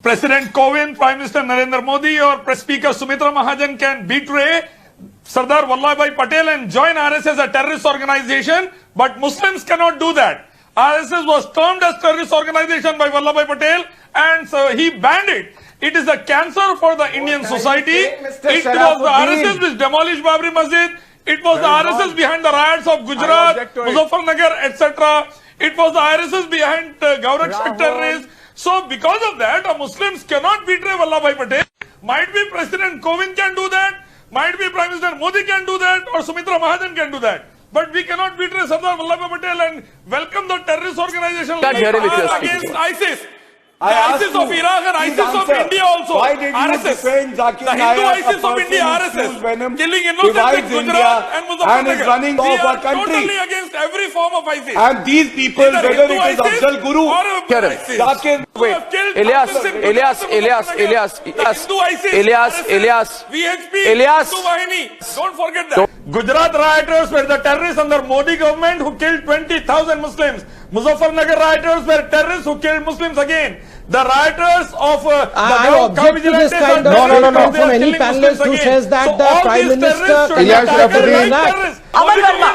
President Kovind, Prime Minister Narendra Modi, or Press Speaker Sumitra Mahajan can betray Sardar Vallabhbhai Patel and join RSS, a terrorist organization, but Muslims cannot do that. RSS was termed as terrorist organization by Vallabhbhai Patel, and so he banned it. It is a cancer for the Indian society. It was the RSS which demolished Babri Masjid. It was the RSS behind the riots of Gujarat, Muzaffarnagar, etc. It was the RSS behind Gaurakshak terrorists. So because of that, Muslims cannot betray Vallabhbhai Patel. Might be President Kovind can do that, might be Prime Minister Modi can do that, or Sumitra Mahajan can do that. But we cannot betray Sardar Vallabhbhai Patel and welcome the terrorist organization like against ISIS. ISIS of Iraq and ISIS of India also. Why did you defend Zakir Naik, Hindu ISIS of India, RSS, killing innocents in Gujarat and Muzaffarnagar. And is running off our country. Totally against every form of ISIS. And these people, whether it is Afzal Guru or Zakir, Ilyas, don't forget that. Gujarat rioters were the terrorists under Modi government who killed 20,000 Muslims. Muzaffarnagar rioters were terrorists who killed Muslims again. The rioters of I object to this kind of statement from any panelist who says that the Prime Minister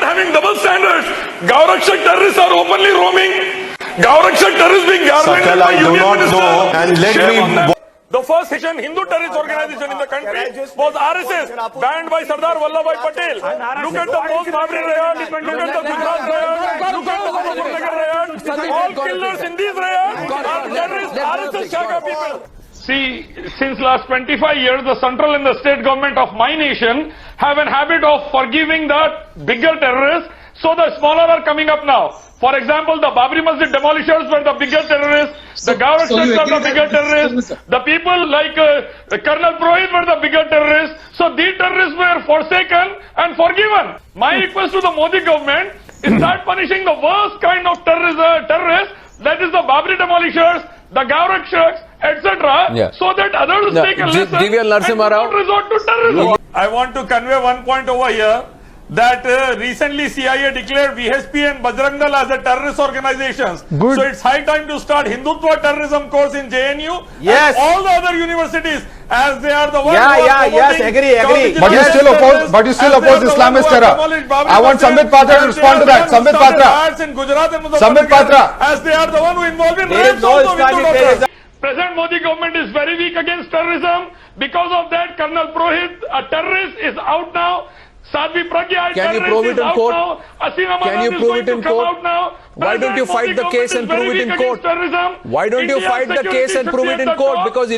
having double standards. Gaurakshak terrorists are openly roaming. Gaurakshak terrorists being garlanded by union ministers. And let me... The first Hindu terrorist organization in the country was RSS, banned by Sardar Vallabhbhai Patel. Look at the post-Babri riots, look at the Gujarat riots, look at the Muzaffarnagar riots. All killers in these riots are terrorists, RSS Shaka people. See, since last 25 years, the central and the state government of my nation have a habit of forgiving the bigger terrorists, so the smaller are coming up now. For example, the Babri Masjid demolishers were the bigger terrorists, the Gaurakshaks are the bigger terrorists, the people like Colonel Purohit were the bigger terrorists. So these terrorists were forsaken and forgiven. My request to the Modi government is start punishing the worst kind of terrorists, that is the Babri demolishers, the Gaurakshaks, etc. So that others take a lesson and not resort to terrorism. I want to convey one point over here. That recently CIA declared VHP and Bajrang Dal as a terrorist organizations. Good. So it's high time to start Hindutva terrorism course in JNU. Yes. And all the other universities, as they are the ones agree. But you still oppose Islamist terror. I want Sambit Patra to respond to that. Sambit Patra. As they are the one who involved in There is no Islamic. Present Modi government is very weak against terrorism. Because of that, Colonel Purohit, a terrorist, is out now. Sadhvi Pragya, can you prove it in court? Can you prove it in court? Why don't you fight the case and prove it in court? Why don't you fight the case and prove it in court? Because